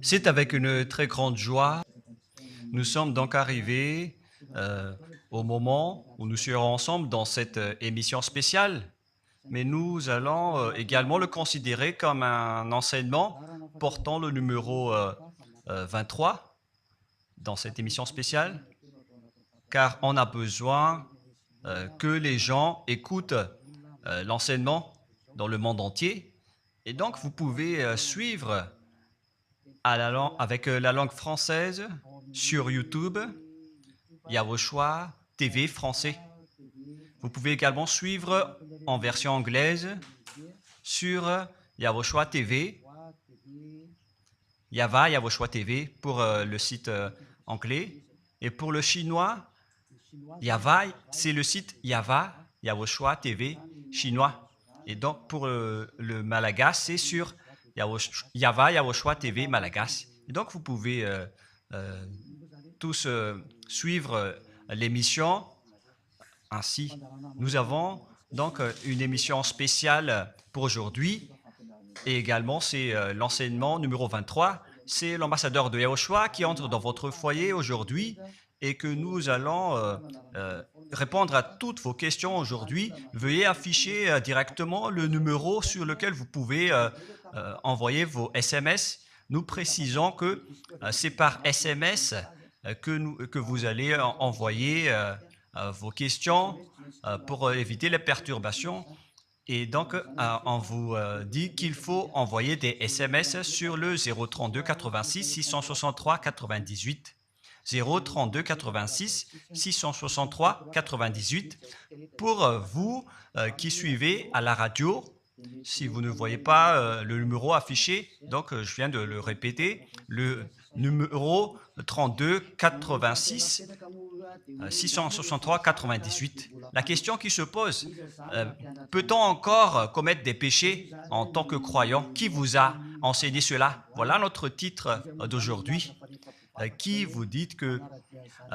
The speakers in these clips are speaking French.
C'est avec une très grande joie. Nous sommes donc arrivés au moment où nous serons ensemble dans cette émission spéciale, mais nous allons également le considérer comme un enseignement portant le numéro 23 dans cette émission spéciale, car on a besoin que les gens écoutent l'enseignement dans le monde entier. Et donc, vous pouvez suivre avec la langue française sur YouTube. Il y a vos choix TV français. Vous pouvez également suivre en version anglaise sur Il y a vos choix TV. Yava, il y a vos choix TV pour le site anglais. Et pour le chinois, Yava, c'est le site Yava, il y a vos choix TV chinois. Et donc pour le malagasy, c'est sur Yava, il y a vos choix TV malagasy. Et donc vous pouvez tous suivre l'émission ainsi. Nous avons donc une émission spéciale pour aujourd'hui et également c'est l'enseignement numéro 23. C'est l'ambassadeur de Yahushua qui entre dans votre foyer aujourd'hui et que nous allons répondre à toutes vos questions aujourd'hui. Veuillez afficher directement le numéro sur lequel vous pouvez envoyer vos SMS. Nous précisons que c'est par SMS que vous allez envoyer vos questions pour éviter les perturbations. Et donc, on vous dit qu'il faut envoyer des SMS sur le 032 86 663 98. 032 86 663 98 pour vous qui suivez à la radio. Si vous ne voyez pas le numéro affiché, donc je viens de le répéter, le numéro 32 86 663 98. La question qui se pose, peut-on encore commettre des péchés en tant que croyant? Qui vous a enseigné cela? Voilà notre titre d'aujourd'hui. Qui vous dit que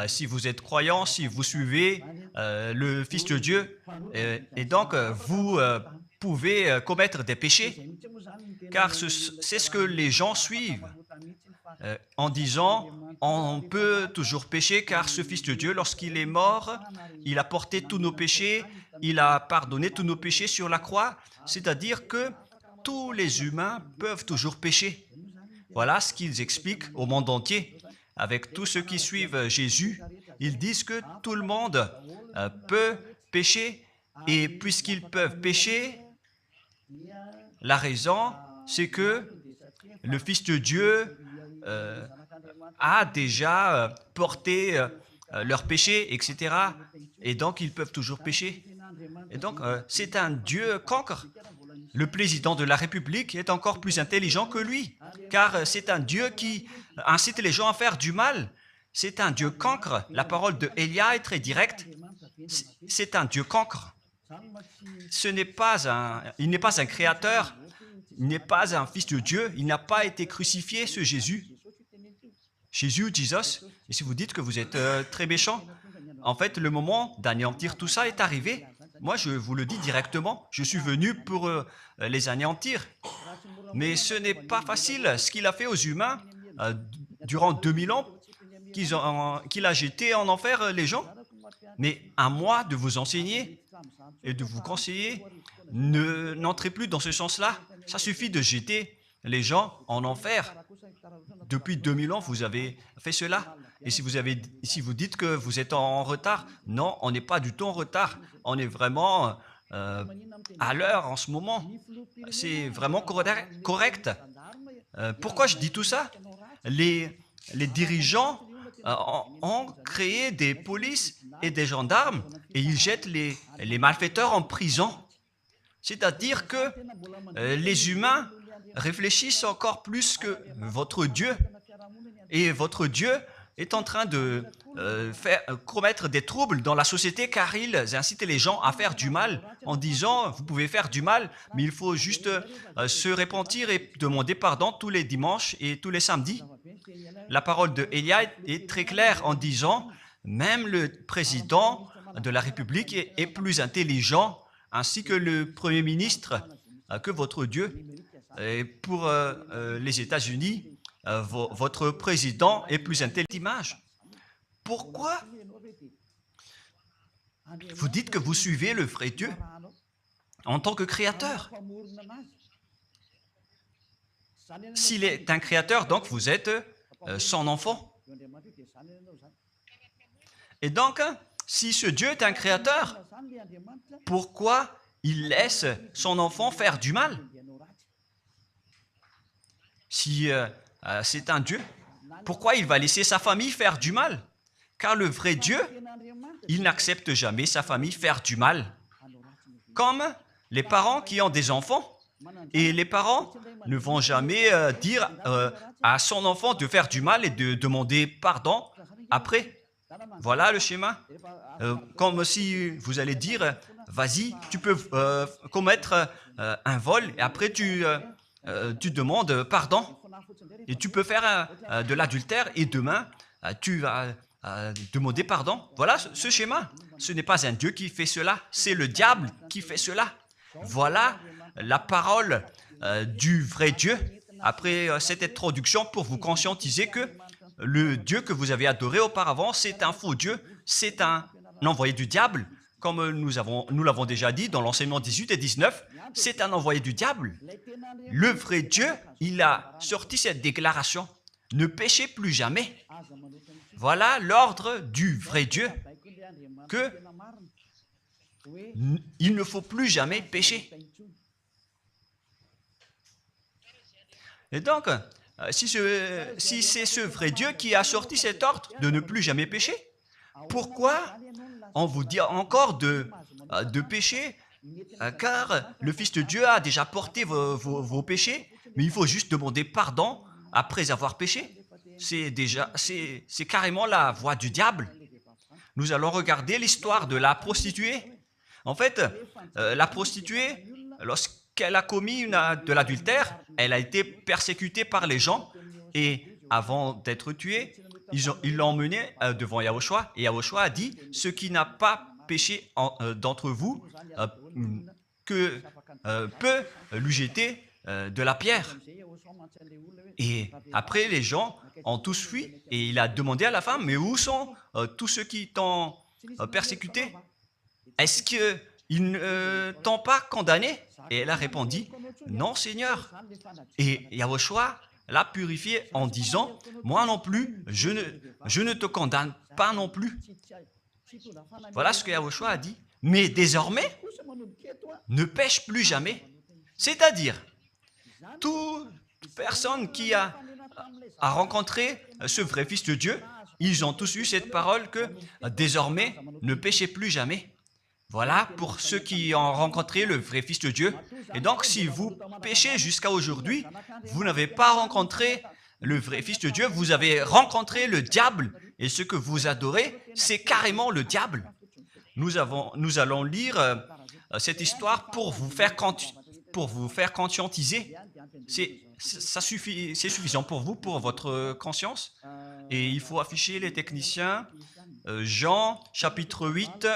si vous êtes croyant, si vous suivez le Fils de Dieu, et donc vous pouvez commettre des péchés, car c'est ce que les gens suivent en disant on peut toujours pécher car ce Fils de Dieu, lorsqu'il est mort, il a porté tous nos péchés, il a pardonné tous nos péchés sur la croix, c'est-à-dire que tous les humains peuvent toujours pécher. Voilà ce qu'ils expliquent au monde entier. Avec tous ceux qui suivent Jésus, ils disent que tout le monde peut pécher et puisqu'ils peuvent pécher, la raison, c'est que le Fils de Dieu a déjà porté leurs péchés, etc. Et donc, ils peuvent toujours pécher. Et donc, c'est un Dieu cancre. Le président de la République est encore plus intelligent que lui, car c'est un Dieu qui incite les gens à faire du mal. C'est un Dieu cancre. La parole de Élia est très directe. C'est un Dieu cancre. Il n'est pas un créateur, il n'est pas un fils de Dieu, il n'a pas été crucifié, ce Jésus. Jesus. Et si vous dites que vous êtes très méchant, en fait, le moment d'anéantir tout ça est arrivé. Moi, je vous le dis directement, je suis venu pour les anéantir. Mais ce n'est pas facile. Ce qu'il a fait aux humains durant 2000 ans, qu'il a jeté en enfer les gens. Mais à moi de vous enseigner et de vous conseiller, n'entrez plus dans ce sens-là. Ça suffit de jeter les gens en enfer. Depuis 2000 ans, vous avez fait cela. Et si vous dites que vous êtes en retard, non, on n'est pas du tout en retard. On est vraiment à l'heure en ce moment. C'est vraiment correct. Pourquoi je dis tout ça? Les dirigeants ont créé des polices et des gendarmes et ils jettent les malfaiteurs en prison. C'est-à-dire que les humains réfléchissent encore plus que votre Dieu. Et votre Dieu est en train de commettre des troubles dans la société car ils incitent les gens à faire du mal en disant vous pouvez faire du mal, mais il faut juste se repentir et demander pardon tous les dimanches et tous les samedis. La parole de Élia est très claire en disant même le président de la République est plus intelligent ainsi que le Premier ministre que votre Dieu. Et pour les États-Unis, votre président est plus intelligent. Image. Pourquoi vous dites que vous suivez le vrai Dieu en tant que créateur? S'il est un créateur, donc vous êtes son enfant. Et donc, si ce Dieu est un créateur, pourquoi il laisse son enfant faire du mal? Si c'est un Dieu, pourquoi il va laisser sa famille faire du mal? Car le vrai Dieu, il n'accepte jamais sa famille faire du mal. Comme les parents qui ont des enfants, et les parents ne vont jamais dire à son enfant de faire du mal et de demander pardon après. Voilà le schéma. Comme si vous allez dire, vas-y, tu peux commettre un vol et après tu demandes pardon. Et tu peux faire de l'adultère et demain, tu vas demander pardon. Voilà ce schéma. Ce n'est pas un Dieu qui fait cela, c'est le diable qui fait cela. Voilà la parole du vrai Dieu. Après cette introduction, pour vous conscientiser que le Dieu que vous avez adoré auparavant, c'est un faux Dieu, c'est un envoyé du diable. Comme nous l'avons déjà dit dans l'enseignement 18 et 19, c'est un envoyé du diable. Le vrai Dieu, il a sorti cette déclaration. Ne péchez plus jamais. Voilà l'ordre du vrai Dieu. Que il ne faut plus jamais pécher. Et donc, si c'est ce vrai Dieu qui a sorti cet ordre de ne plus jamais pécher, pourquoi on vous dit encore de pécher? Car le Fils de Dieu a déjà porté vos péchés, mais il faut juste demander pardon après avoir péché. C'est carrément la voie du diable. Nous allons regarder l'histoire de la prostituée. En fait, la prostituée, lorsqu'elle a commis de l'adultère, elle a été persécutée par les gens et avant d'être tuée, ils l'ont emmenée devant Yahushua et Yahushua a dit « Ce qui n'a pas péché d'entre vous peut lui jeter de la pierre. » Et après, les gens ont tous fui et il a demandé à la femme « Mais où sont tous ceux qui t'ont persécuté? Est-ce qu'ils ne t'ont pas condamné ?» Et elle a répondu « Non, Seigneur. » Et Yahushua l'a purifié en disant « Moi non plus, je ne te condamne pas non plus. » Voilà ce que Yahushua a dit. Mais désormais, ne pêche plus jamais. C'est-à-dire, toute personne qui a rencontré ce vrai Fils de Dieu, ils ont tous eu cette parole que désormais, ne péchez plus jamais. Voilà pour ceux qui ont rencontré le vrai Fils de Dieu. Et donc, si vous péchez jusqu'à aujourd'hui, vous n'avez pas rencontré le vrai Fils de Dieu, vous avez rencontré le diable. Et ce que vous adorez, c'est carrément le diable. Nous allons lire cette histoire pour vous faire conscientiser. C'est suffisant pour vous, pour votre conscience. Et il faut afficher les techniciens. Jean, chapitre 8,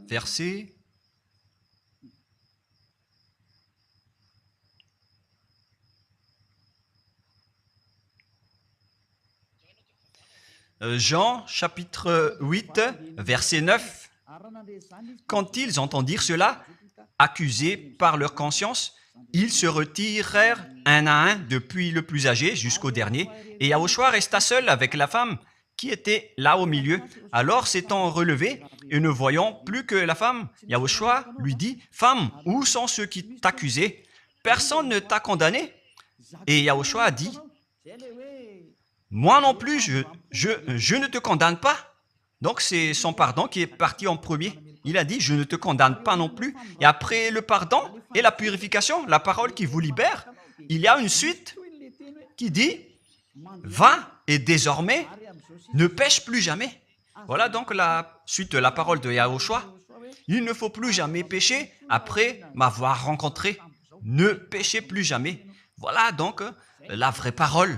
verset... Jean, chapitre 8, verset 9. Quand ils entendirent cela, accusés par leur conscience, ils se retirèrent un à un depuis le plus âgé jusqu'au dernier, et Yahushua resta seul avec la femme qui était là au milieu. Alors s'étant relevé et ne voyant plus que la femme, Yahushua lui dit, « Femme, où sont ceux qui t'accusaient? Personne ne t'a condamné ?» Et Yahushua a dit, « Moi non plus, je ne te condamne pas. » Donc c'est son pardon qui est parti en premier. Il a dit, je ne te condamne pas non plus. Et après le pardon et la purification, la parole qui vous libère, il y a une suite qui dit, va et désormais, ne pêche plus jamais. Voilà donc la suite de la parole de Yahushua. Il ne faut plus jamais pécher après m'avoir rencontré. Ne péchez plus jamais. Voilà donc la vraie parole.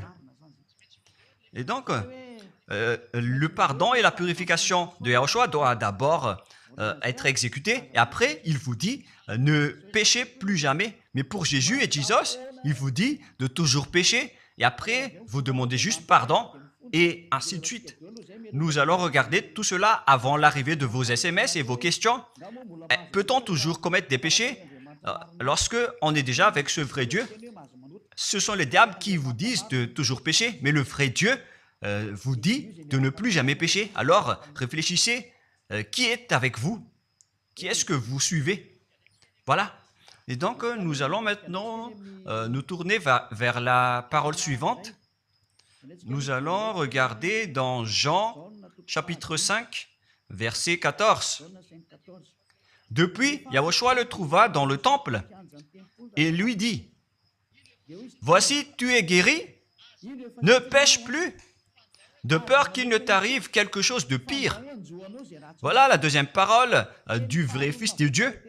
Et donc, le pardon et la purification de Yahushua doivent d'abord être exécutés. Et après, il vous dit, ne péchez plus jamais Mais pour Jésus et Jesus, il vous dit de toujours pécher et après, vous demandez juste pardon et ainsi de suite. Nous allons regarder tout cela avant l'arrivée de vos SMS et vos questions. Peut-on toujours commettre des péchés lorsque on est déjà avec ce vrai Dieu? Ce sont les diables qui vous disent de toujours pécher, mais le vrai Dieu vous dit de ne plus jamais pécher. Alors, réfléchissez, qui est avec vous? Qui est-ce que vous suivez? Voilà. Et donc, nous allons maintenant nous tourner vers la parole suivante. Nous allons regarder dans Jean, chapitre 5, verset 14. Depuis, Yahushua le trouva dans le temple et lui dit, « Voici, tu es guéri, ne pêche plus, de peur qu'il ne t'arrive quelque chose de pire. » Voilà la deuxième parole du vrai Fils de Dieu.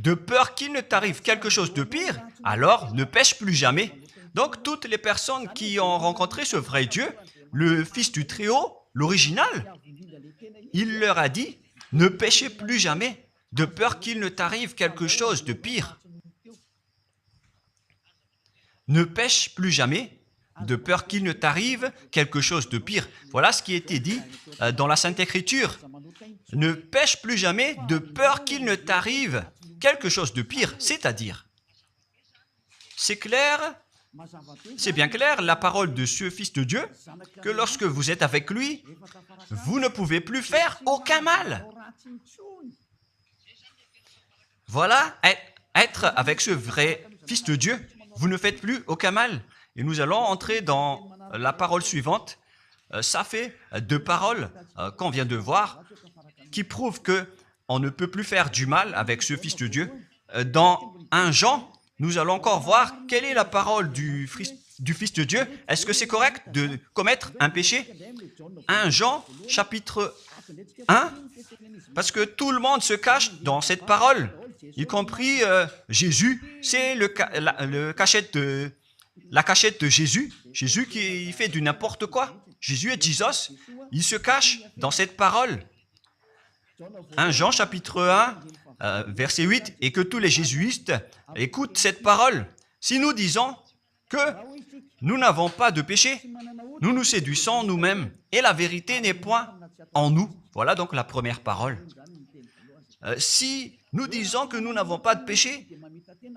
De peur qu'il ne t'arrive quelque chose de pire, alors ne pêche plus jamais. Donc, toutes les personnes qui ont rencontré ce vrai Dieu, le Fils du Très-Haut, l'original, il leur a dit, ne péchez plus jamais, de peur qu'il ne t'arrive quelque chose de pire. Ne pêche plus jamais, de peur qu'il ne t'arrive quelque chose de pire. Voilà ce qui a été dit dans la Sainte Écriture. Ne pêche plus jamais, de peur qu'il ne t'arrive quelque chose de pire. C'est-à-dire, c'est clair, c'est bien clair, la parole de ce Fils de Dieu, que lorsque vous êtes avec lui, vous ne pouvez plus faire aucun mal. Voilà, être avec ce vrai Fils de Dieu, vous ne faites plus aucun mal. Et nous allons entrer dans la parole suivante. Ça fait deux paroles qu'on vient de voir qui prouvent qu'on ne peut plus faire du mal avec ce Fils de Dieu. Dans 1 Jean, nous allons encore voir quelle est la parole du Fils de Dieu. Est-ce que c'est correct de commettre un péché? 1 Jean, chapitre 1, parce que tout le monde se cache dans cette parole, y compris Jésus. C'est la cachette de Jésus. Jésus qui fait du n'importe quoi. Jésus et Jesus, ils se cachent dans cette parole. 1 Jean chapitre 1, verset 8, et que tous les jésuites écoutent cette parole. Si nous disons que nous n'avons pas de péché, nous nous séduisons nous-mêmes, et la vérité n'est point en nous. Voilà donc la première parole. Si nous disons que nous n'avons pas de péché,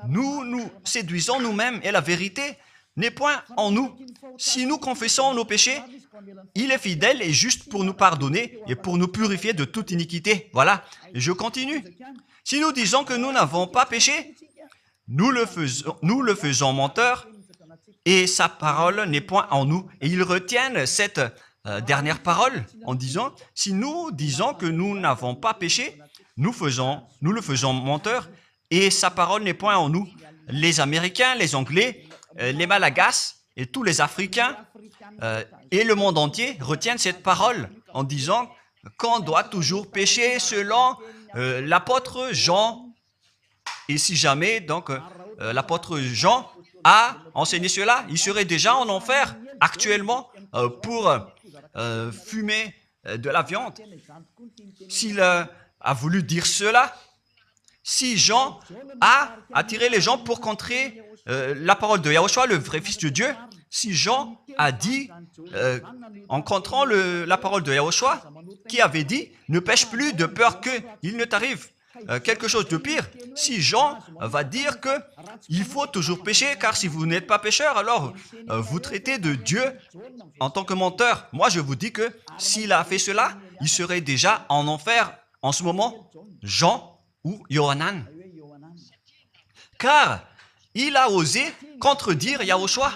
nous nous séduisons nous-mêmes, et la vérité n'est point en nous. Si nous confessons nos péchés, il est fidèle et juste pour nous pardonner et pour nous purifier de toute iniquité. Voilà, et je continue. Si nous disons que nous n'avons pas péché, nous le faisons menteur et sa parole n'est point en nous. Et ils retiennent cette dernière parole en disant, si nous disons que nous n'avons pas péché, nous le faisons menteur et sa parole n'est point en nous. Les Américains, les Anglais, les Malagasy et tous les Africains et le monde entier retiennent cette parole en disant qu'on doit toujours pécher selon l'apôtre Jean. Et si jamais donc l'apôtre Jean a enseigné cela, il serait déjà en enfer actuellement pour fumer de la viande. S'il a voulu dire cela, si Jean a attiré les gens pour contrer la parole de Yahushua, le vrai Fils de Dieu, si Jean a dit, en contrant la parole de Yahushua, qui avait dit, ne pêche plus de peur qu'il ne t'arrive quelque chose de pire. Si Jean va dire qu'il faut toujours pécher, car si vous n'êtes pas pécheur, alors vous traitez de Dieu en tant que menteur. Moi, je vous dis que s'il a fait cela, il serait déjà en enfer en ce moment, Jean ou Yohanan. Car il a osé contredire Yahushua.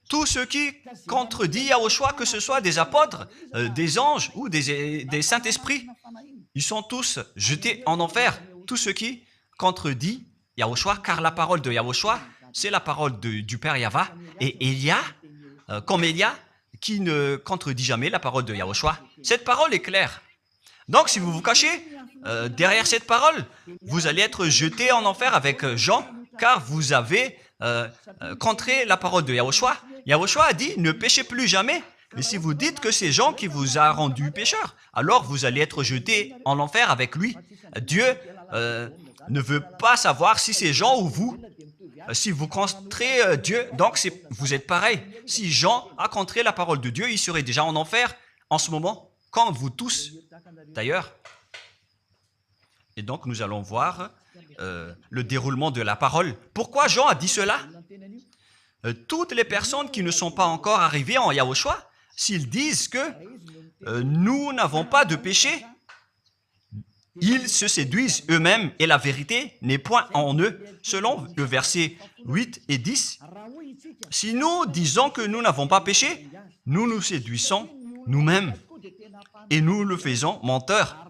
Tous ceux qui contredisent Yahushua, que ce soit des apôtres, des anges ou des saints-esprits, ils sont tous jetés en enfer. Tous ceux qui contredisent Yahushua, car la parole de Yahushua, c'est la parole du Père Yahva. Et Élia, comme Élia, qui ne contredit jamais la parole de Yahushua. Cette parole est claire. Donc, si vous vous cachez derrière cette parole, vous allez être jeté en enfer avec Jean, car vous avez contré la parole de Yahushua. Yahushua a dit, ne péchez plus jamais. Mais si vous dites que c'est Jean qui vous a rendu pécheur, alors vous allez être jeté en enfer avec lui. Dieu ne veut pas savoir si c'est Jean ou vous. Si vous contrez Dieu, donc vous êtes pareil. Si Jean a contré la parole de Dieu, il serait déjà en enfer en ce moment, comme vous tous d'ailleurs. Et donc nous allons voir le déroulement de la parole. Pourquoi Jean a dit cela? Toutes les personnes qui ne sont pas encore arrivées en Yahushua, s'ils disent que nous n'avons pas de péché, ils se séduisent eux-mêmes et la vérité n'est point en eux. Selon le verset 8 et 10, si nous disons que nous n'avons pas péché, nous nous séduisons nous-mêmes et nous le faisons menteur.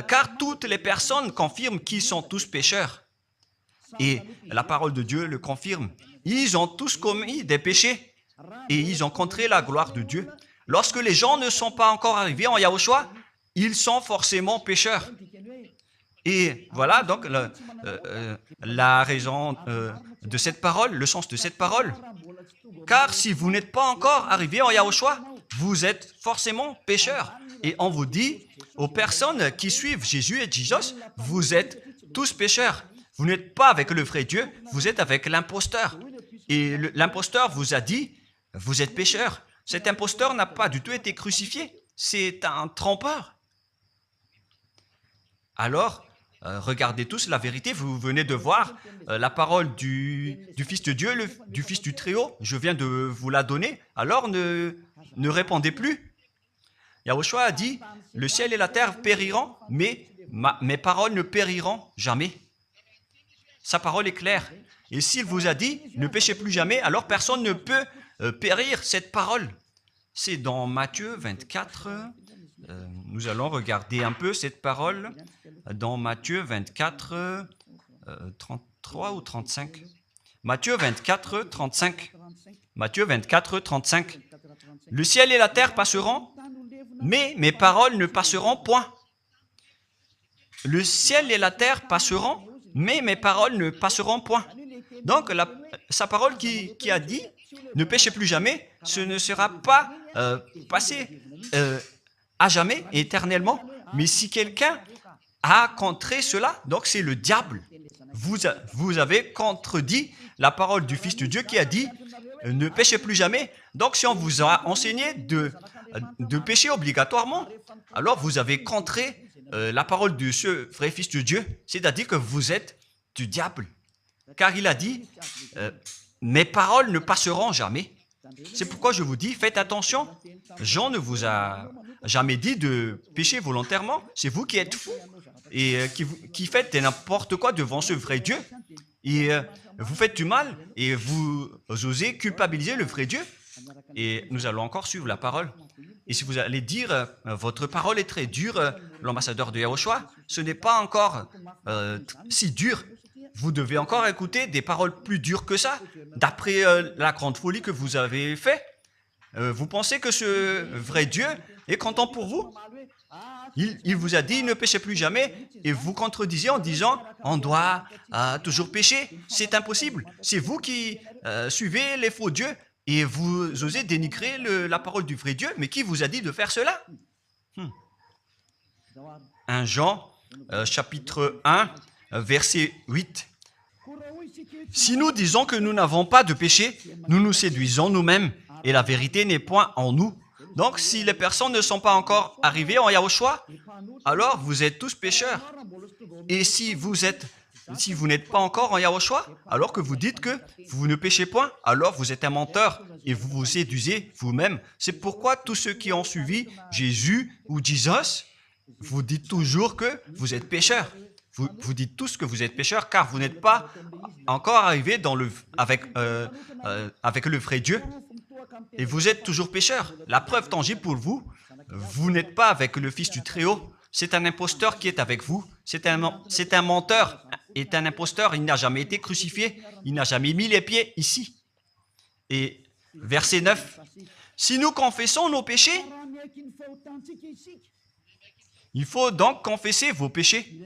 Car toutes les personnes confirment qu'ils sont tous pécheurs. Et la parole de Dieu le confirme. Ils ont tous commis des péchés et ils ont contré la gloire de Dieu. Lorsque les gens ne sont pas encore arrivés en Yahushua, ils sont forcément pécheurs. Et voilà donc la raison de cette parole, le sens de cette parole. Car si vous n'êtes pas encore arrivé en Yahushua, vous êtes forcément pécheurs. Et on vous dit aux personnes qui suivent Jésus et Jesus, vous êtes tous pécheurs. Vous n'êtes pas avec le vrai Dieu, vous êtes avec l'imposteur. Et l'imposteur vous a dit, vous êtes pécheurs. Cet imposteur n'a pas du tout été crucifié. C'est un trompeur. Alors, regardez tous la vérité. Vous venez de voir la parole du Fils de Dieu, du Fils du Très-Haut. Je viens de vous la donner. Alors, ne répondez plus. Yahushua a dit, le ciel et la terre périront, mais mes paroles ne périront jamais. Sa parole est claire. Et s'il vous a dit, ne péchez plus jamais, alors personne ne peut périr cette parole. C'est dans Matthieu 24. Nous allons regarder un peu cette parole dans Matthieu 24, 33 ou 35. Matthieu 24, 35. Matthieu 24, 35. Le ciel et la terre passeront, mais mes paroles ne passeront point. Le ciel et la terre passeront, mais mes paroles ne passeront point. Donc, sa parole qui a dit, ne péchez plus jamais, ce ne sera pas passé à jamais, éternellement. Mais si quelqu'un a contré cela, donc c'est le diable. Vous avez contredit la parole du Fils de Dieu qui a dit, ne péchez plus jamais. Donc, si on vous a enseigné de pécher obligatoirement, alors vous avez contré la parole de ce vrai Fils de Dieu, c'est-à-dire que vous êtes du diable. Car il a dit, mes paroles ne passeront jamais. C'est pourquoi je vous dis, faites attention. Jean ne vous a jamais dit de pécher volontairement. C'est vous qui êtes fous et qui faites n'importe quoi devant ce vrai Dieu. Et vous faites du mal et vous osez culpabiliser le vrai Dieu. Et nous allons encore suivre la parole. Et si vous allez dire, votre parole est très dure, l'ambassadeur de Yahushua, ce n'est pas encore si dur. Vous devez encore écouter des paroles plus dures que ça, d'après la grande folie que vous avez faite. Vous pensez que ce vrai Dieu est content pour vous? Il vous a dit, ne péchez plus jamais, et vous contredisez en disant, on doit toujours pécher. C'est impossible. C'est vous qui suivez les faux dieux, et vous osez dénigrer la parole du vrai Dieu. Mais qui vous a dit de faire cela? 1 Jean, chapitre 1, verset 8. Si nous disons que nous n'avons pas de péché, nous nous séduisons nous-mêmes et la vérité n'est point en nous. Donc, si les personnes ne sont pas encore arrivées en Yahushua, alors vous êtes tous pécheurs. Et si vous n'êtes pas encore en Yahushua, alors que vous dites que vous ne péchez point, alors vous êtes un menteur et vous vous séduisez vous-même. C'est pourquoi tous ceux qui ont suivi Jésus ou Jesus, vous dites toujours que vous êtes pécheurs. Vous dites tous que vous êtes pécheurs car vous n'êtes pas encore arrivés avec le vrai Dieu. Et vous êtes toujours pécheurs. La preuve tangible pour vous, vous n'êtes pas avec le Fils du Très-Haut. C'est un imposteur qui est avec vous. C'est un menteur. C'est un imposteur. Il n'a jamais été crucifié. Il n'a jamais mis les pieds ici. Et verset 9. Si nous confessons nos péchés, il faut donc confesser vos péchés.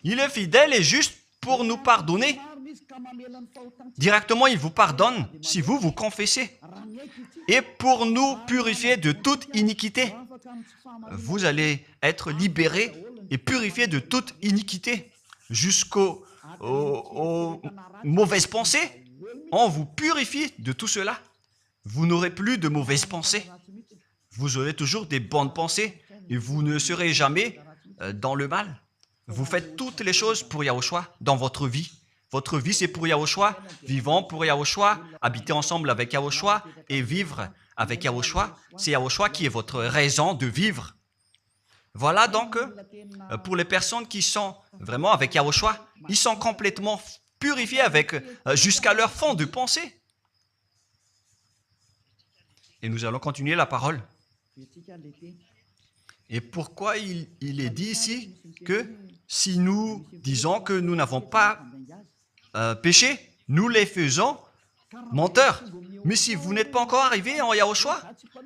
Il est fidèle et juste pour nous pardonner. Directement, il vous pardonne si vous confessez. Et pour nous purifier de toute iniquité. Vous allez être libérés et purifiés de toute iniquité. aux mauvaises pensées, on vous purifie de tout cela. Vous n'aurez plus de mauvaises pensées. Vous aurez toujours des bonnes pensées et vous ne serez jamais dans le mal. Vous faites toutes les choses pour Yahushua dans votre vie. Votre vie, c'est pour Yahushua, vivant pour Yahushua, habiter ensemble avec Yahushua et vivre avec Yahushua. C'est Yahushua qui est votre raison de vivre. Voilà donc, pour les personnes qui sont vraiment avec Yahushua, ils sont complètement purifiés avec jusqu'à leur fond de pensée. Et nous allons continuer la parole. Et pourquoi il est dit ici que si nous disons que nous n'avons pas péché, nous les faisons menteurs. Mais si vous n'êtes pas encore arrivé en Yahushua,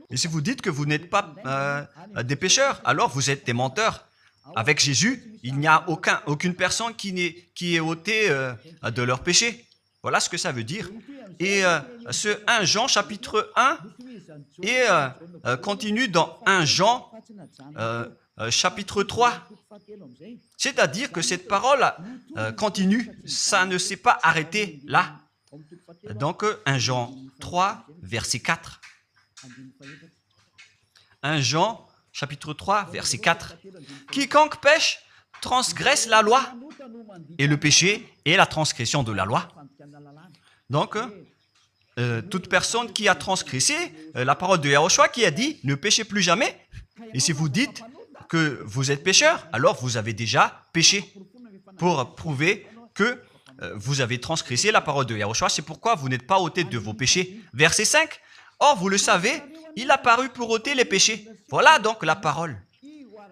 et si vous dites que vous n'êtes pas des pécheurs, alors vous êtes des menteurs. Avec Jésus, il n'y a aucune personne qui est ôtée de leur péché. Voilà ce que ça veut dire. Et ce 1 Jean chapitre 1 et continue dans 1 Jean chapitre 3. C'est-à-dire que cette parole continue, ça ne s'est pas arrêté là. Donc 1 Jean 3, verset 4. 1 Jean chapitre 3, verset 4. Quiconque pêche transgresse la loi, et le péché est la transgression de la loi. Donc, toute personne qui a transgressé la parole de Yahushua qui a dit « Ne péchez plus jamais ». Et si vous dites que vous êtes pécheur, alors vous avez déjà péché pour prouver que vous avez transgressé la parole de Yahushua. C'est pourquoi vous n'êtes pas ôté de vos péchés. Verset 5. Or, vous le savez, il a paru pour ôter les péchés. Voilà donc la parole.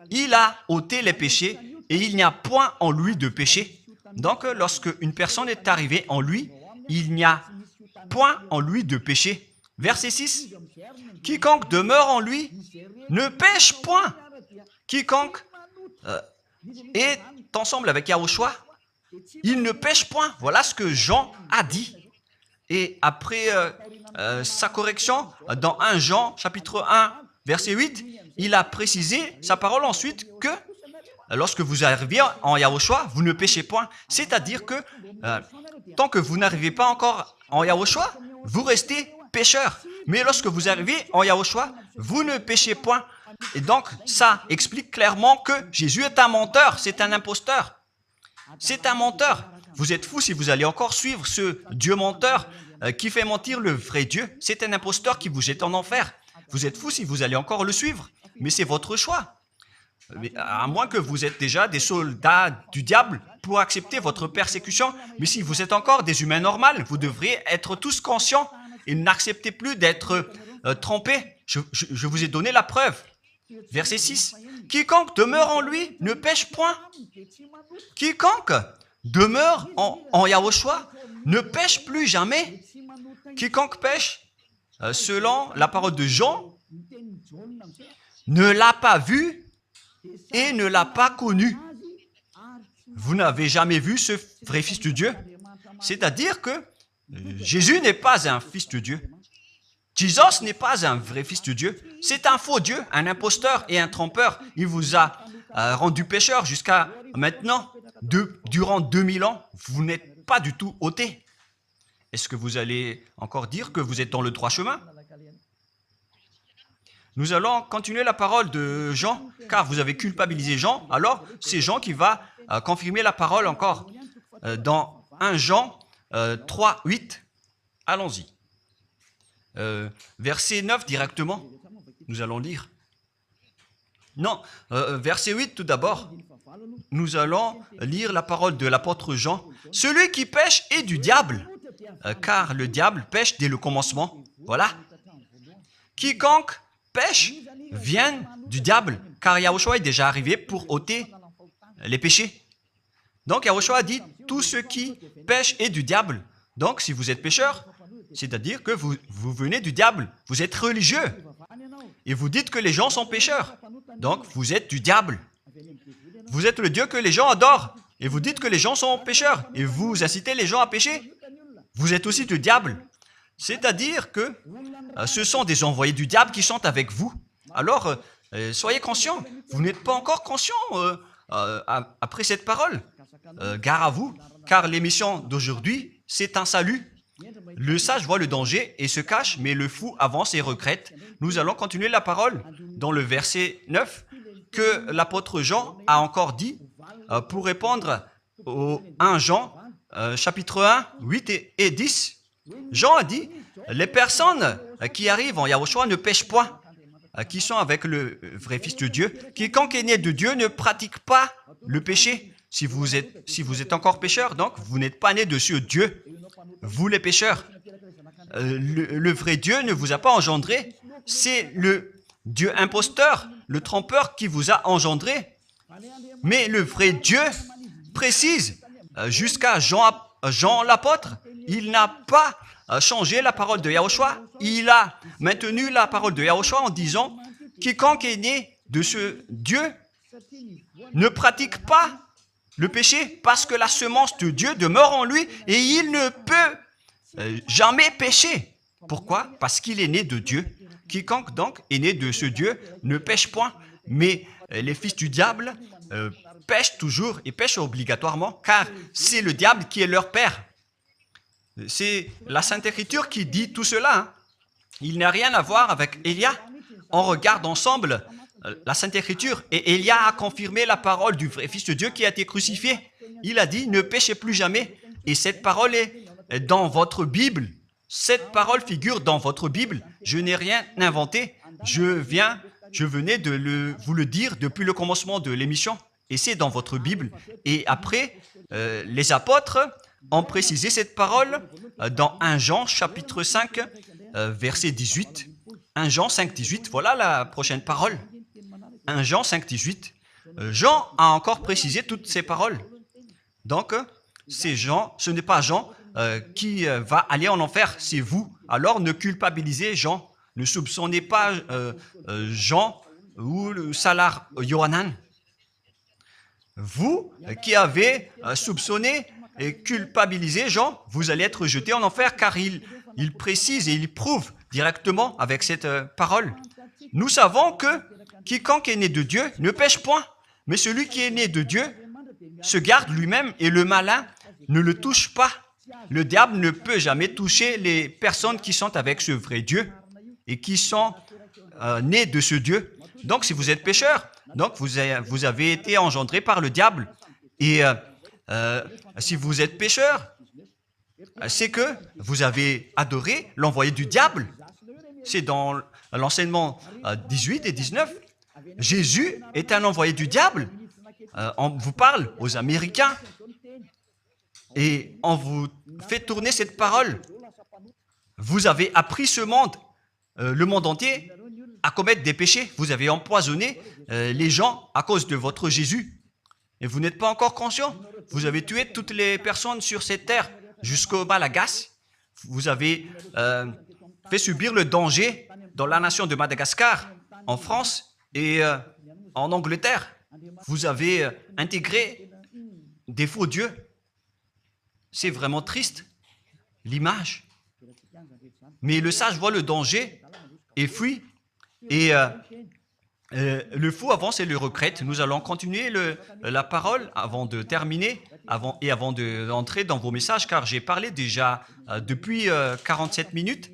Il a ôté les péchés et il n'y a point en lui de péché. Donc, lorsque une personne est arrivée en lui, il n'y a point en lui de péché. Verset 6. Quiconque demeure en lui ne pêche point. Quiconque est ensemble avec Yahushua, il ne pêche point. Voilà ce que Jean a dit. Et après sa correction, dans 1 Jean, chapitre 1, verset 8, il a précisé sa parole ensuite que lorsque vous arrivez en Yahushua, vous ne péchez point. C'est-à-dire que tant que vous n'arrivez pas encore en Yahushua, vous restez pécheur. Mais lorsque vous arrivez en Yahushua, vous ne péchez point. Et donc, ça explique clairement que Jésus est un menteur, c'est un imposteur. C'est un menteur. Vous êtes fou si vous allez encore suivre ce Dieu menteur qui fait mentir le vrai Dieu. C'est un imposteur qui vous jette en enfer. Vous êtes fou si vous allez encore le suivre. Mais c'est votre choix. Mais à moins que vous êtes déjà des soldats du diable pour accepter votre persécution. Mais si vous êtes encore des humains normaux, vous devriez être tous conscients et n'acceptez plus d'être trompés. Je vous ai donné la preuve. Verset 6. Quiconque demeure en lui ne pêche point. Quiconque demeure en Yahushua ne pêche plus jamais. Quiconque pêche, selon la parole de Jean, ne l'a pas vu et ne l'a pas connu. Vous n'avez jamais vu ce vrai Fils de Dieu. C'est-à-dire que Jésus n'est pas un Fils de Dieu. Jésus n'est pas un vrai Fils de Dieu. C'est un faux Dieu, un imposteur et un trompeur. Il vous a rendu pécheur jusqu'à maintenant. Durant 2000 ans, vous n'êtes pas du tout ôté. Est-ce que vous allez encore dire que vous êtes dans le droit chemin? Nous allons continuer la parole de Jean, car vous avez culpabilisé Jean. Alors, c'est Jean qui va confirmer la parole encore. Dans 1 Jean 3, 8, allons-y. Verset 9 directement, nous allons lire. Non, verset 8 tout d'abord. Nous allons lire la parole de l'apôtre Jean. Celui qui pêche est du diable, car le diable pêche dès le commencement. Voilà. Quiconque pêche vient du diable, car Yahushua est déjà arrivé pour ôter les péchés. Donc Yahushua a dit, tout ce qui pêche est du diable. Donc si vous êtes pécheur, c'est-à-dire que vous venez du diable, vous êtes religieux, et vous dites que les gens sont pécheurs. Donc vous êtes du diable. Vous êtes le Dieu que les gens adorent, et vous dites que les gens sont pécheurs, et vous incitez les gens à pécher. Vous êtes aussi du diable. C'est-à-dire que ce sont des envoyés du diable qui sont avec vous. Alors, soyez conscients. Vous n'êtes pas encore conscient après cette parole. Gare à vous, car l'émission d'aujourd'hui, c'est un salut. Le sage voit le danger et se cache, mais le fou avance et regrette. Nous allons continuer la parole dans le verset 9 que l'apôtre Jean a encore dit pour répondre au 1 Jean, chapitre 1, 8 et 10. Jean a dit, les personnes qui arrivent en Yahushua ne pêchent point, qui sont avec le vrai Fils de Dieu. Quiconque est né de Dieu ne pratique pas le péché. Si vous êtes encore pécheur, donc vous n'êtes pas né de ce Dieu. Vous les pécheurs, le vrai Dieu ne vous a pas engendré. C'est le Dieu imposteur, le trompeur qui vous a engendré. Mais le vrai Dieu précise, jusqu'à Jean l'apôtre, il n'a pas changé la parole de Yahushua. Il a maintenu la parole de Yahushua en disant, quiconque est né de ce Dieu ne pratique pas le péché parce que la semence de Dieu demeure en lui et il ne peut jamais pécher. Pourquoi? Parce qu'il est né de Dieu. Quiconque donc est né de ce Dieu ne pêche point. Mais les fils du diable pêchent toujours et pêchent obligatoirement car c'est le diable qui est leur père. C'est la Sainte Écriture qui dit tout cela. Hein. Il n'a rien à voir avec Élia. On regarde ensemble la Sainte Écriture et Élia a confirmé la parole du vrai Fils de Dieu qui a été crucifié. Il a dit, ne péchez plus jamais. Et cette parole est dans votre Bible. Cette parole figure dans votre Bible. Je n'ai rien inventé. Je venais de vous le dire depuis le commencement de l'émission. Et c'est dans votre Bible. Et après, les apôtres ont précisé cette parole dans 1 Jean chapitre 5, verset 18. 1 Jean 5, 18. Voilà la prochaine parole. 1 Jean 5, 18. Jean a encore précisé toutes ces paroles. Donc, c'est Jean, ce n'est pas Jean qui va aller en enfer, c'est vous. Alors, ne culpabilisez Jean. Ne soupçonnez pas Jean ou le Salar Yohanan. Vous qui avez soupçonné et culpabilisé Jean, vous allez être jeté en enfer car il précise et il prouve directement avec cette parole. Nous savons que quiconque est né de Dieu ne pêche point, mais celui qui est né de Dieu se garde lui-même et le malin ne le touche pas. Le diable ne peut jamais toucher les personnes qui sont avec ce vrai Dieu et qui sont nées de ce Dieu. Donc, si vous êtes pécheur, donc vous avez été engendré par le diable. Et si vous êtes pécheur, c'est que vous avez adoré l'envoyé du diable. C'est dans l'enseignement 18 et 19. Jésus est un envoyé du diable. On vous parle aux Américains et on vous fait tourner cette parole. Vous avez appris ce monde, le monde entier, à commettre des péchés. Vous avez empoisonné les gens à cause de votre Jésus. Et vous n'êtes pas encore conscient. Vous avez tué toutes les personnes sur cette terre jusqu'au Malagasy. Vous avez fait subir le danger dans la nation de Madagascar, en France et en Angleterre. Vous avez intégré des faux dieux. C'est vraiment triste, l'image. Mais le sage voit le danger et fuit. Et le fou avance et le regrette. Nous allons continuer la parole avant de terminer, avant d'entrer dans vos messages, car j'ai parlé déjà depuis 47 minutes.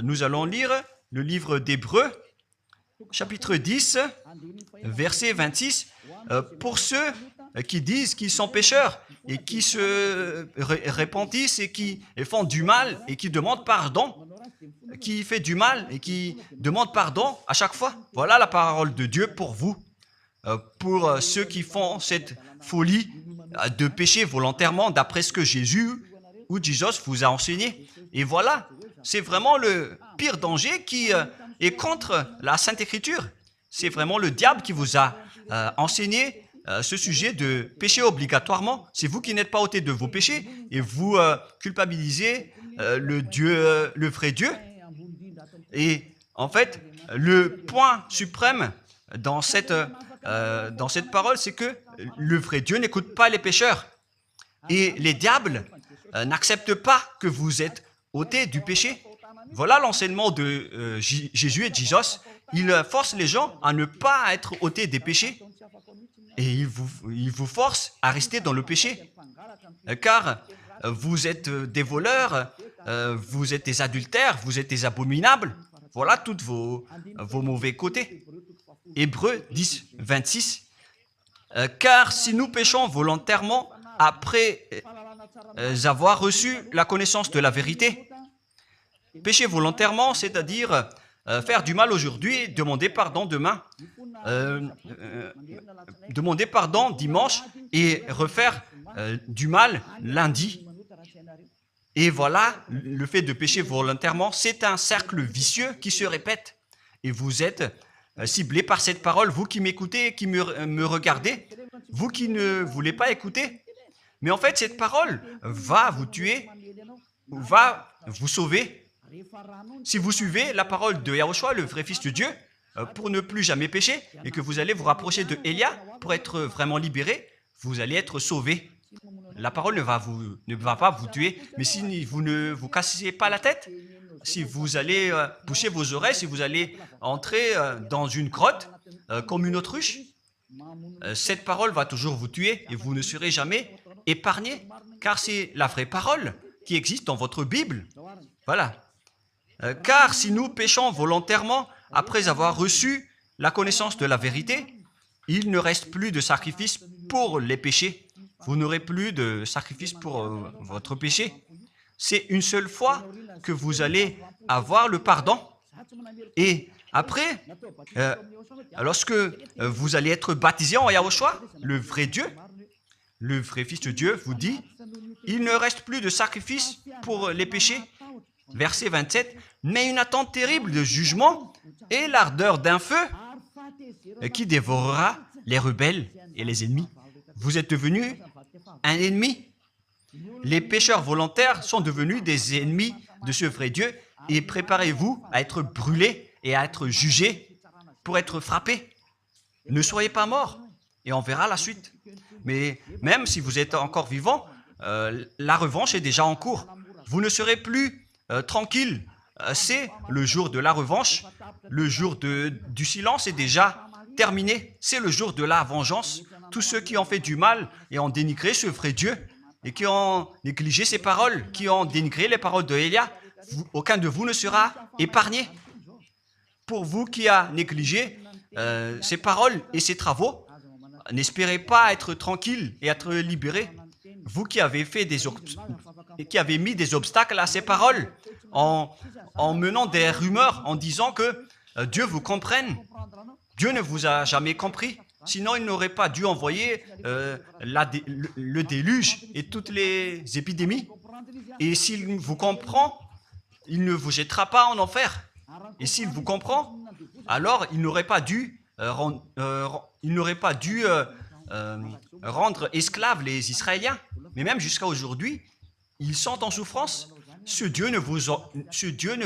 Nous allons lire le livre d'Hébreux, chapitre 10, verset 26. Pour ceux qui disent qu'ils sont pécheurs et qui se repentissent et qui font du mal et qui demandent pardon, qui fait du mal et qui demande pardon à chaque fois. Voilà la parole de Dieu pour vous, pour ceux qui font cette folie de pécher volontairement d'après ce que Jésus ou Jesus vous a enseigné. Et voilà, c'est vraiment le pire danger qui est contre la Sainte Écriture. C'est vraiment le diable qui vous a enseigné ce sujet de péché obligatoirement. C'est vous qui n'êtes pas ôté de vos péchés et vous culpabilisez le vrai Dieu. Et en fait, le point suprême dans cette parole, c'est que le vrai Dieu n'écoute pas les pécheurs. Et les diables n'acceptent pas que vous êtes ôtés du péché. Voilà l'enseignement de Jésus et Jesus. Il force les gens à ne pas être ôtés des péchés. et il vous force à rester dans le péché. Car vous êtes des voleurs, vous êtes des adultères, vous êtes des abominables. Voilà tous vos mauvais côtés. Hébreux 10, 26. Car si nous péchons volontairement après avoir reçu la connaissance de la vérité, pécher volontairement, c'est-à-dire faire du mal aujourd'hui, demander pardon demain, demander pardon dimanche et refaire du mal lundi. Et voilà, le fait de pécher volontairement, c'est un cercle vicieux qui se répète. Et vous êtes ciblé par cette parole, vous qui m'écoutez, qui me regardez, vous qui ne voulez pas écouter. Mais en fait, cette parole va vous tuer, va vous sauver. Si vous suivez la parole de Yahushua, le vrai Fils de Dieu, pour ne plus jamais pécher, et que vous allez vous rapprocher de Elia pour être vraiment libéré, vous allez être sauvé. La parole ne va pas vous tuer, mais si vous ne vous cassez pas la tête, si vous allez boucher vos oreilles, si vous allez entrer dans une grotte comme une autruche, cette parole va toujours vous tuer et vous ne serez jamais épargné, car c'est la vraie parole qui existe dans votre Bible. Voilà. Car si nous péchons volontairement après avoir reçu la connaissance de la vérité, il ne reste plus de sacrifice pour les péchés. Vous n'aurez plus de sacrifice pour votre péché. C'est une seule fois que vous allez avoir le pardon. Et après, lorsque vous allez être baptisé en Yahushua, le vrai Dieu, le vrai Fils de Dieu vous dit, il ne reste plus de sacrifice pour les péchés. Verset 27, mais une attente terrible de jugement et l'ardeur d'un feu qui dévorera les rebelles et les ennemis. Vous êtes devenu un ennemi. Les pécheurs volontaires sont devenus des ennemis de ce vrai Dieu et préparez-vous à être brûlés et à être jugés pour être frappés. Ne soyez pas morts et on verra la suite. Mais même si vous êtes encore vivant, la revanche est déjà en cours. Vous ne serez plus tranquille. C'est le jour de la revanche. Le jour du silence est déjà terminé. C'est le jour de la vengeance. Tous ceux qui ont fait du mal et ont dénigré ce vrai Dieu et qui ont négligé ses paroles, qui ont dénigré les paroles de Elia, aucun de vous ne sera épargné. Pour vous qui a négligé ses paroles et ses travaux, n'espérez pas être tranquille et être libéré. Vous qui avez mis des obstacles à ces paroles en menant des rumeurs, en disant que Dieu vous comprenne. Dieu ne vous a jamais compris. Sinon, il n'aurait pas dû envoyer le déluge et toutes les épidémies. Et s'il vous comprend, il ne vous jettera pas en enfer. Et s'il vous comprend, alors il n'aurait pas dû rendre esclaves les Israéliens. Mais même jusqu'à aujourd'hui, ils sont en souffrance. Ce Dieu ne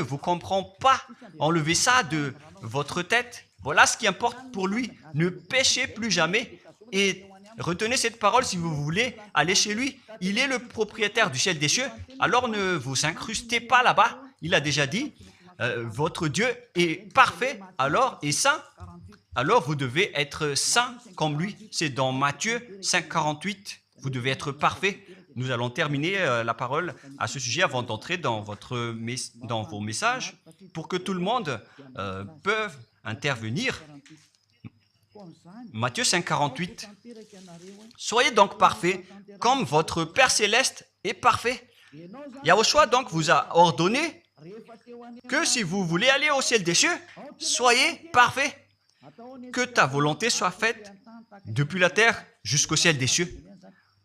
vous comprend pas. Enlevez ça de votre tête. Voilà ce qui importe pour lui. Ne péchez plus jamais et retenez cette parole si vous voulez aller chez lui. Il est le propriétaire du ciel des cieux. Alors ne vous incrustez pas là-bas. Il a déjà dit, votre Dieu est parfait alors et saint. Alors vous devez être saint comme lui. C'est dans Matthieu 5, 48. Vous devez être parfait. Nous allons terminer la parole à ce sujet avant d'entrer dans vos messages pour que tout le monde peut intervenir. Matthieu 5, 48. Soyez donc parfaits comme votre Père Céleste est parfait. Yahushua donc vous a ordonné que si vous voulez aller au ciel des cieux, soyez parfaits. Que ta volonté soit faite depuis la terre jusqu'au ciel des cieux.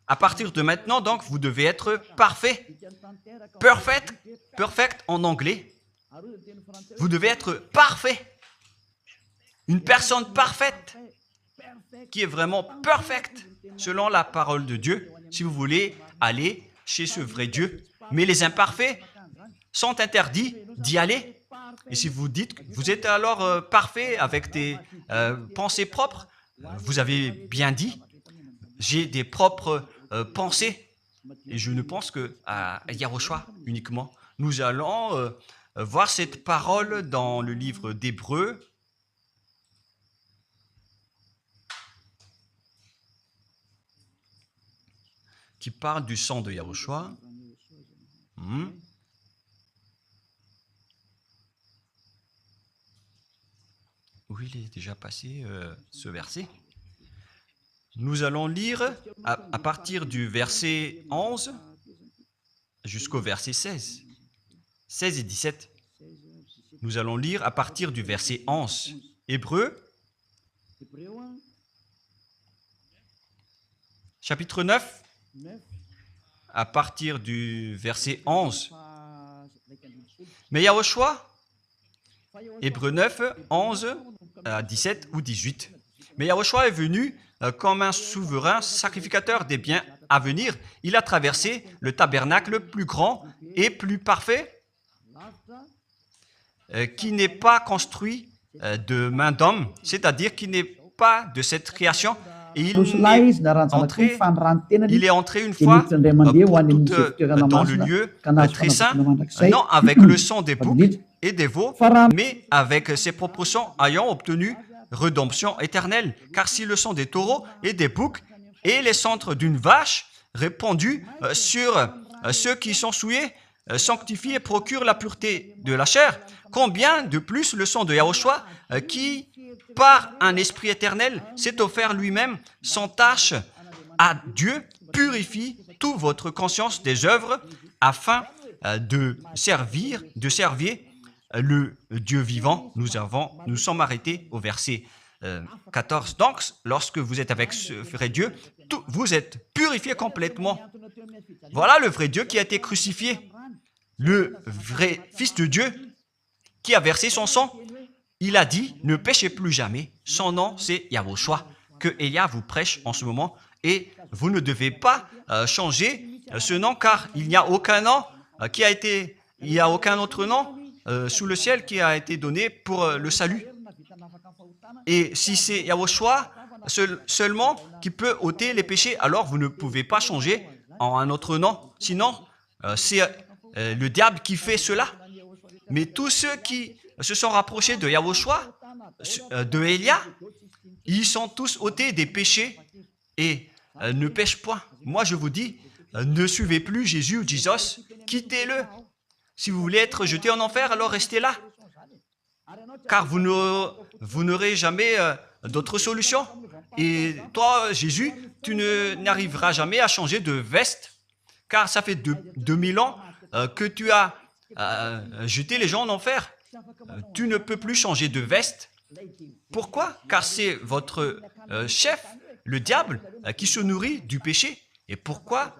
À partir de maintenant, donc, vous devez être parfait. Perfect en anglais. Vous devez être parfait. Une personne parfaite qui est vraiment perfecte selon la parole de Dieu si vous voulez aller chez ce vrai Dieu. Mais les imparfaits sont interdits d'y aller. Et si vous dites que vous êtes alors parfait avec des pensées propres, vous avez bien dit, j'ai des propres pensées et je ne pense qu'à Yahushua uniquement. Nous allons voir cette parole dans le livre d'Hébreux. qui parle du sang de Yahushua. Où il est déjà passé ce verset. Nous allons lire à partir du verset 11 jusqu'au verset 16. 16 et 17. Nous allons lire à partir du verset 11. Hébreux, chapitre 9, à partir du verset 11. Mais Yahushua, Hébreux 9, 11, 17 ou 18. Mais Yahushua est venu comme un souverain sacrificateur des biens à venir. Il a traversé le tabernacle plus grand et plus parfait, qui n'est pas construit de main d'homme, c'est-à-dire qui n'est pas de cette création. Et il est entré une fois pour toutes dans le lieu très saint, non avec le sang des boucs et des veaux, mais avec ses propres sangs, ayant obtenu rédemption éternelle. Car si le sang des taureaux et des boucs et les cendres d'une vache répandus sur ceux qui sont souillés sanctifient et procurent la pureté de la chair, combien de plus le sang de Yahushua qui, par un esprit éternel, s'est offert lui-même sans tâche à Dieu, purifie toute votre conscience des œuvres afin de servir le Dieu vivant. Nous sommes arrêtés au verset 14. Donc, lorsque vous êtes avec ce vrai Dieu, vous êtes purifiés complètement. Voilà le vrai Dieu qui a été crucifié. Le vrai Fils de Dieu qui a versé son sang. Il a dit, ne péchez plus jamais. Son nom, c'est Yahushua, que Elia vous prêche en ce moment. Et vous ne devez pas changer ce nom, car il n'y a aucun nom il n'y a aucun autre nom sous le ciel qui a été donné pour le salut. Et si c'est Yahushua seulement qui peut ôter les péchés, alors vous ne pouvez pas changer en un autre nom. Sinon, c'est le diable qui fait cela. Mais tous ceux qui se sont rapprochés de Yahushua, de Elia, ils sont tous ôtés des péchés et ne pêchent point. Moi, je vous dis, ne suivez plus Jésus ou Jesus, quittez-le. Si vous voulez être jeté en enfer, alors restez là. Car vous n'aurez jamais d'autre solution. Et toi, Jésus, tu n'arriveras jamais à changer de veste, car ça fait 2000 ans que tu as jeté les gens en enfer. Tu ne peux plus changer de veste. Pourquoi? Car c'est votre chef, le diable, qui se nourrit du péché. Et pourquoi?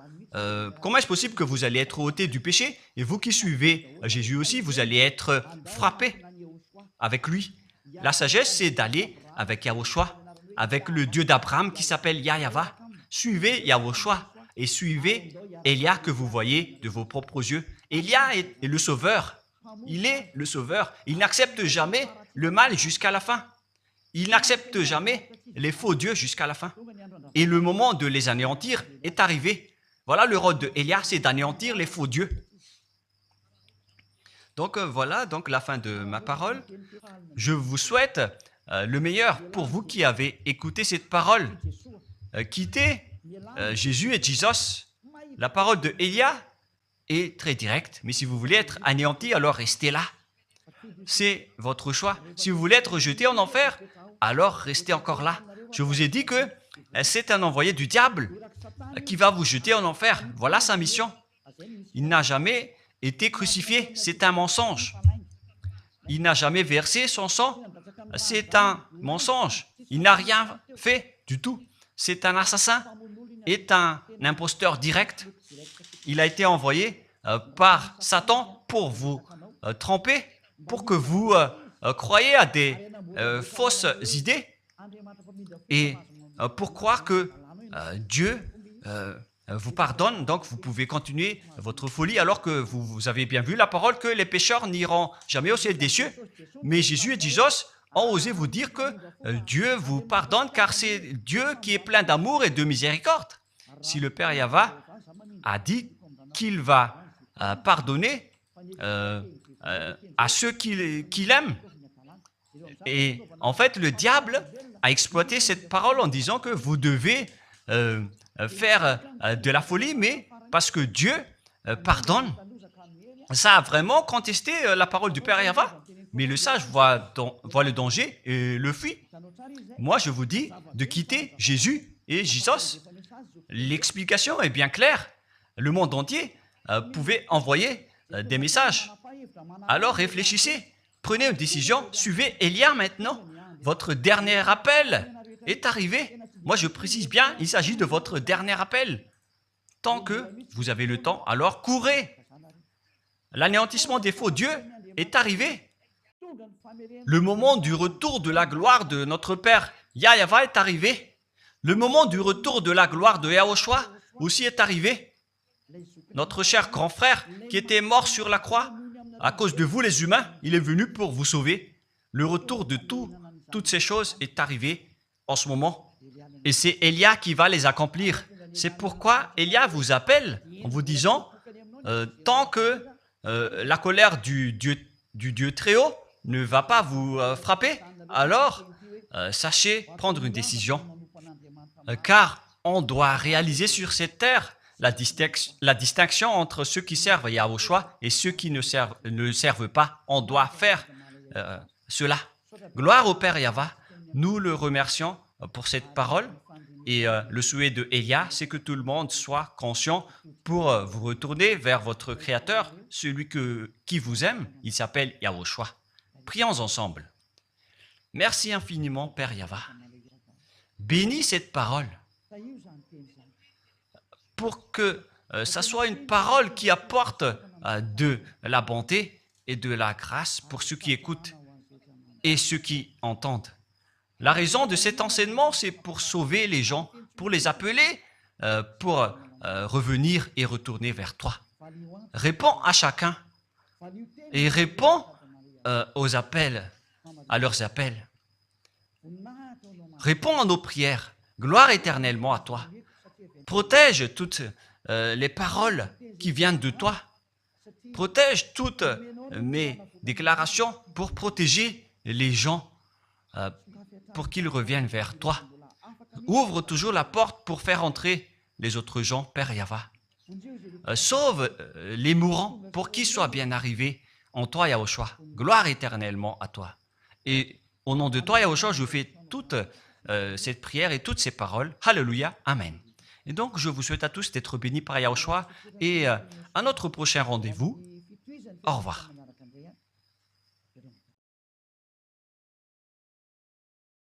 Comment est-ce possible que vous allez être ôté du péché? Et vous qui suivez Jésus aussi, vous allez être frappé avec lui. La sagesse, c'est d'aller avec Yahushua, avec le Dieu d'Abraham qui s'appelle Yahva. Suivez Yahushua et suivez Elia que vous voyez de vos propres yeux. Elia est le sauveur. Il est le sauveur. Il n'accepte jamais le mal jusqu'à la fin. Il n'accepte jamais les faux dieux jusqu'à la fin. Et le moment de les anéantir est arrivé. Voilà le rôle de Elia, c'est d'anéantir les faux dieux. Donc voilà donc la fin de ma parole. Je vous souhaite le meilleur pour vous qui avez écouté cette parole. Quittez Jésus et Jesus. La parole de Elia est très directe, mais si vous voulez être anéanti, alors restez là. C'est votre choix. Si vous voulez être jeté en enfer, alors restez encore là. Je vous ai dit que c'est un envoyé du diable qui va vous jeter en enfer. Voilà sa mission. Il n'a jamais été crucifié. C'est un mensonge. Il n'a jamais versé son sang. C'est un mensonge. Il n'a rien fait du tout. C'est un assassin. Est un imposteur direct. Il a été envoyé par Satan pour vous tromper, pour que vous croyiez à des fausses idées et pour croire que Dieu vous pardonne, donc vous pouvez continuer votre folie alors que vous avez bien vu la parole que les pécheurs n'iront jamais au ciel des cieux. Mais Jésus et Jesus ont osé vous dire que Dieu vous pardonne car c'est Dieu qui est plein d'amour et de miséricorde. Si le Père Yahva a dit qu'il va pardonner à ceux qu'il aime. Et en fait, le diable a exploité cette parole en disant que vous devez faire de la folie, mais parce que Dieu pardonne. Ça a vraiment contesté la parole du Père Yahva. Mais le sage voit le danger et le fuit. Moi, je vous dis de quitter Jésus et Jésus. L'explication est bien claire. Le monde entier pouvait envoyer des messages. Alors réfléchissez, prenez une décision, suivez Élia maintenant. Votre dernier appel est arrivé. Moi, je précise bien, il s'agit de votre dernier appel. Tant que vous avez le temps, alors courez. L'anéantissement des faux dieux est arrivé. Le moment du retour de la gloire de notre Père Yahva est arrivé. Le moment du retour de la gloire de Yahushua aussi est arrivé. Notre cher grand frère qui était mort sur la croix, à cause de vous les humains, il est venu pour vous sauver. Le retour de toutes ces choses est arrivé en ce moment. Et c'est Élia qui va les accomplir. C'est pourquoi Élia vous appelle en vous disant, tant que la colère du Dieu très haut ne va pas vous frapper, alors sachez prendre une décision. Car on doit réaliser sur cette terre la distinction entre ceux qui servent Yahushua et ceux qui ne servent pas. On doit faire cela. Gloire au Père Yahva. Nous le remercions pour cette parole. Et le souhait de Élia, c'est que tout le monde soit conscient pour vous retourner vers votre Créateur, celui qui vous aime. Il s'appelle Yahushua. Prions ensemble. Merci infiniment, Père Yahva. Bénis cette parole pour que ça soit une parole qui apporte de la bonté et de la grâce pour ceux qui écoutent et ceux qui entendent. La raison de cet enseignement, c'est pour sauver les gens, pour les appeler, pour revenir et retourner vers toi. Réponds à chacun et réponds aux appels, à leurs appels. Réponds à nos prières. Gloire éternellement à toi. Protège toutes les paroles qui viennent de toi. Protège toutes mes déclarations pour protéger les gens, pour qu'ils reviennent vers toi. Ouvre toujours la porte pour faire entrer les autres gens, Père Yahva. Sauve les mourants pour qu'ils soient bien arrivés en toi, Yahushua. Gloire éternellement à toi. Et au nom de toi, Yahushua, je fais toute cette prière et toutes ces paroles. Alléluia. Amen. Et donc, je vous souhaite à tous d'être bénis par Yahushua et à notre prochain rendez-vous. Au revoir.